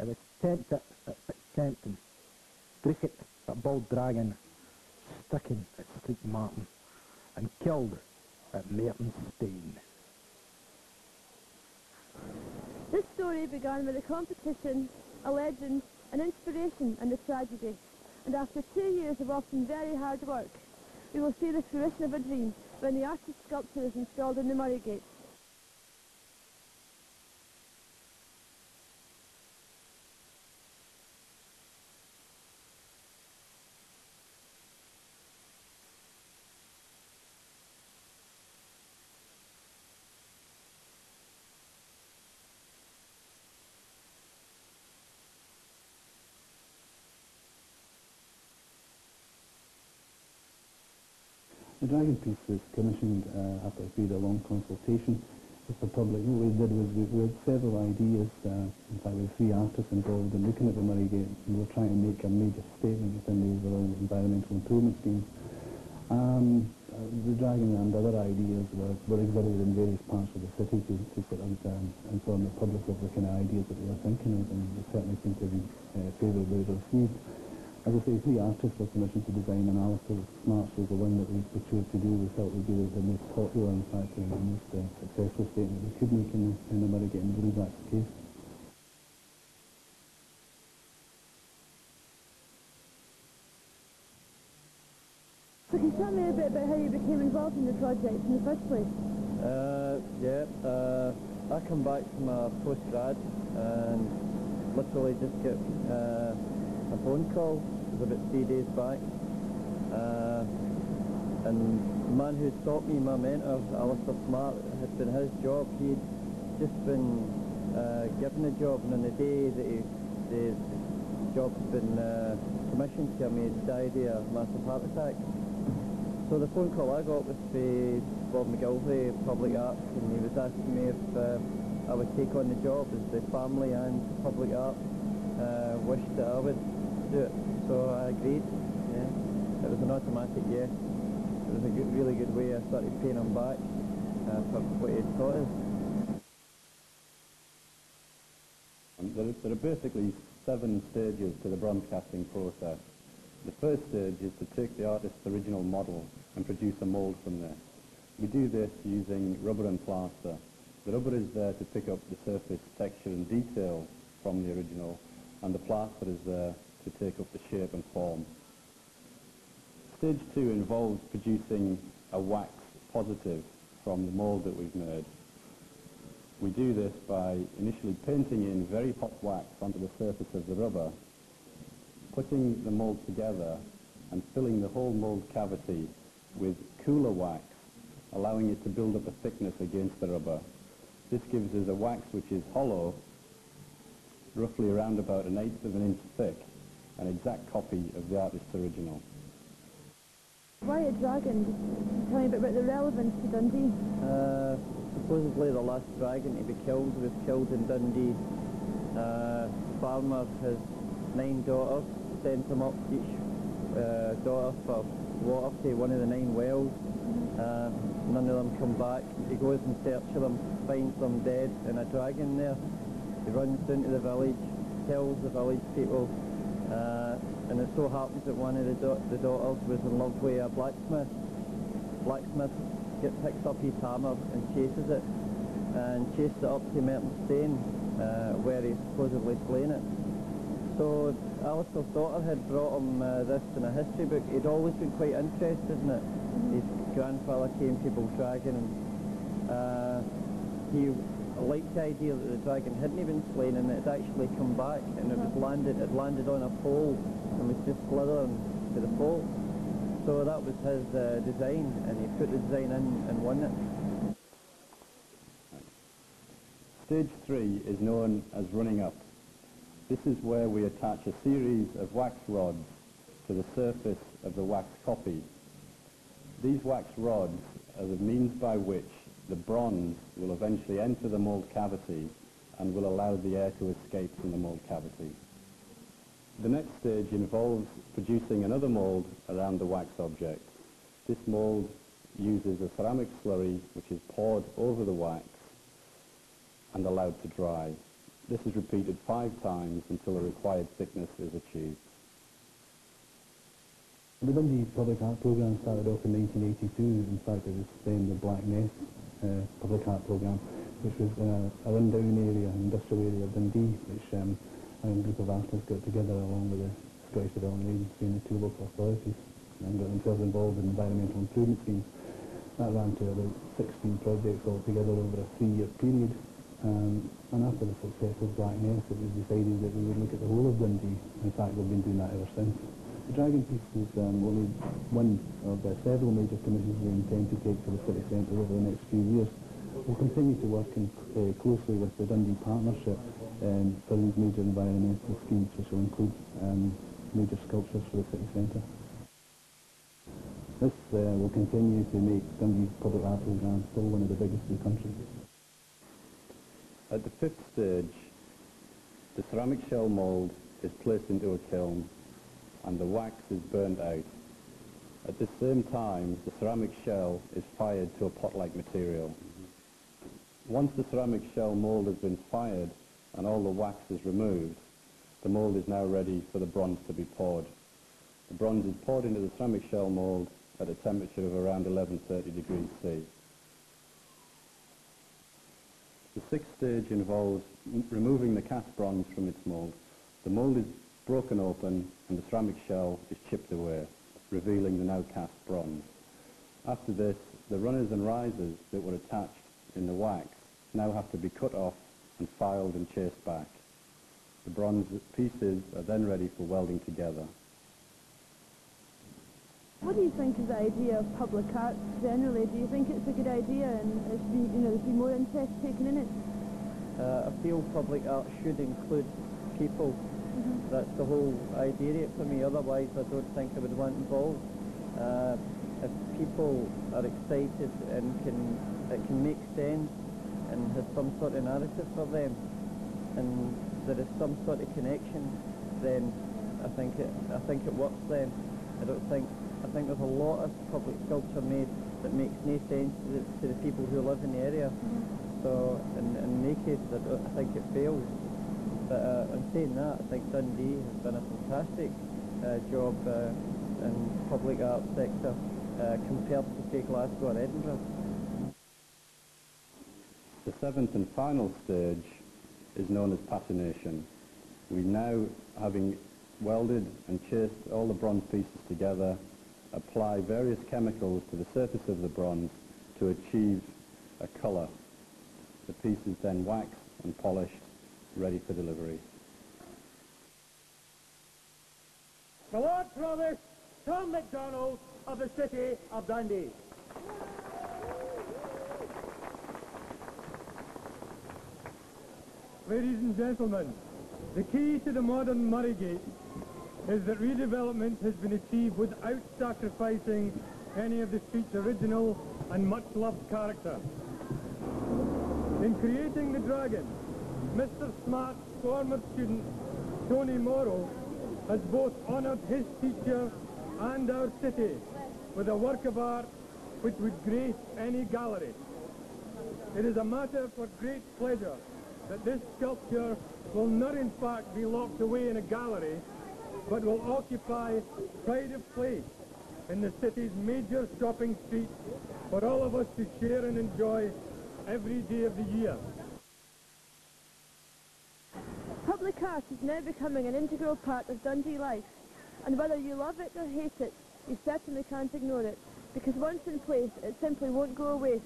It was tempted at tempting, cricket at Bald Dragon, sticking at Street Martin, and killed at Mertonstein. This story began with a competition, a legend, an inspiration and a tragedy. And after 2 years of often very hard work, we will see the fruition of a dream when the artist's sculpture is installed in the Murray Gate. The dragon piece was commissioned after a period of long consultation with the public. What we did was we had several ideas. In fact, we had 3 artists involved in looking at the Murray Gate, and we were trying to make a major statement within the overall environmental improvement scheme. The dragon and other ideas were exhibited in various parts of the city to sort of inform the public of the kind of ideas that we were thinking of, and they certainly seemed to be favourably received. As I say, 3 artists were commissioned to design, and Alistair Smarts was the one that we chose to do. We felt would be the most popular, in fact, and the most successful statement we could make in the Murray Gate, and I believe that's the case. So can you tell me a bit about how you became involved in the project in the first place? I come back from a postgrad and literally just get a phone call. It was about 3 days back, and the man who taught me, my mentor, Alistair Smart, had been his job. He'd just been given a job, and on the day that the job had been commissioned to him, he died of a massive heart attack. So the phone call I got was from Bob McGilvray, Public Arts, and he was asking me if I would take on the job, as the family and Public Art wished that I would do it. So I agreed. Yeah. It was an automatic yes. It was a really good way. I started paying him back for what he had taught us. There are basically 7 stages to the bronze casting process. The first stage is to take the artist's original model and produce a mould from this. We do this using rubber and plaster. The rubber is there to pick up the surface texture and detail from the original, and the plaster is there to take up the shape and form. Stage 2 involves producing a wax positive from the mould that we've made. We do this by initially painting in very hot wax onto the surface of the rubber, putting the mould together and filling the whole mould cavity with cooler wax, allowing it to build up a thickness against the rubber. This gives us a wax which is hollow, roughly around about 1/8 of an inch thick, an exact copy of the artist's original. Why a dragon? Can you tell me a bit about the relevance to Dundee? Supposedly the last dragon to be killed was killed in Dundee. Farmer has 9 daughters, sent them up each daughter for water to one of the 9 wells. None of them come back. He goes in search of them, finds them dead, and a dragon there. He runs into the village, tells the village people, and it so happens that one of the daughters was in love with a blacksmith. Blacksmith picks up his hammer and chases it up to Mertonstein, where he supposedly slain it. So Alistair's daughter had brought him this in a history book. He'd always been quite interested in it. His grandfather came to Dragon, and he liked the idea that the dragon hadn't been slain and it had actually come back, and it landed on a pole and was just slithering to the pole. So that was his design, and he put the design in and won it. Stage 3 is known as running up. This is where we attach a series of wax rods to the surface of the wax copy. These wax rods are the means by which the bronze will eventually enter the mould cavity and will allow the air to escape from the mould cavity. The next stage involves producing another mould around the wax object. This mould uses a ceramic slurry which is poured over the wax and allowed to dry. This is repeated 5 times until the required thickness is achieved. The Dundee Public Art Programme started off in 1982. In fact, it was then the Black Ness Public Art Programme, which was a rundown area, an industrial area of Dundee, which a group of artists got together along with the Scottish Development Agency and the 2 local authorities and got themselves involved in environmental improvement schemes. That ran to about 16 projects altogether over a 3-year period. And after the success of Black Ness, it was decided that we would look at the whole of Dundee. In fact, we've been doing that ever since. The Dragon piece is only one of several major commissions we intend to take to the city centre over the next few years. We'll continue to work closely with the Dundee Partnership for these major environmental schemes, which will include major sculptures for the city centre. This will continue to make Dundee's public art programme still one of the biggest in the country. At the 5th stage, the ceramic shell mould is placed into a kiln and the wax is burnt out. At the same time, the ceramic shell is fired to a pot-like material. Once the ceramic shell mould has been fired and all the wax is removed, the mould is now ready for the bronze to be poured. The bronze is poured into the ceramic shell mould at a temperature of around 1130 degrees C. The 6th stage involves removing the cast bronze from its mould. The mould is broken open and the ceramic shell is chipped away, revealing the now cast bronze. After this, the runners and risers that were attached in the wax now have to be cut off and filed and chased back. The bronze pieces are then ready for welding together. What do you think of the idea of public art generally? Do you think it's a good idea and it should be, there's be more interest taken in it? I feel public art should include people. That's the whole idea for me. Otherwise, I don't think I would want involved. If people are excited and it can make sense and has some sort of narrative for them, and there is some sort of connection, then I think it works. Then I think there's a lot of public sculpture made that makes no sense to the people who live in the area. So in many cases, I think it fails. But in saying that, I think Dundee has done a fantastic job in public art sector compared to, say, Glasgow or Edinburgh. The 7th and final stage is known as patination. We now, having welded and chased all the bronze pieces together, apply various chemicals to the surface of the bronze to achieve a colour. The piece is then waxed and polished, ready for delivery. The Lord Provost, Tom MacDonald of the City of Dundee. Ladies and gentlemen, the key to the modern Murray Gate is that redevelopment has been achieved without sacrificing any of the street's original and much-loved character. In creating the Dragon, Mr. Smart's former student, Tony Morrow, has both honoured his teacher and our city with a work of art which would grace any gallery. It is a matter for great pleasure that this sculpture will not in fact be locked away in a gallery, but will occupy pride of place in the city's major shopping street for all of us to share and enjoy every day of the year. Public art is now becoming an integral part of Dundee life, and whether you love it or hate it, you certainly can't ignore it, because once in place, it simply won't go away.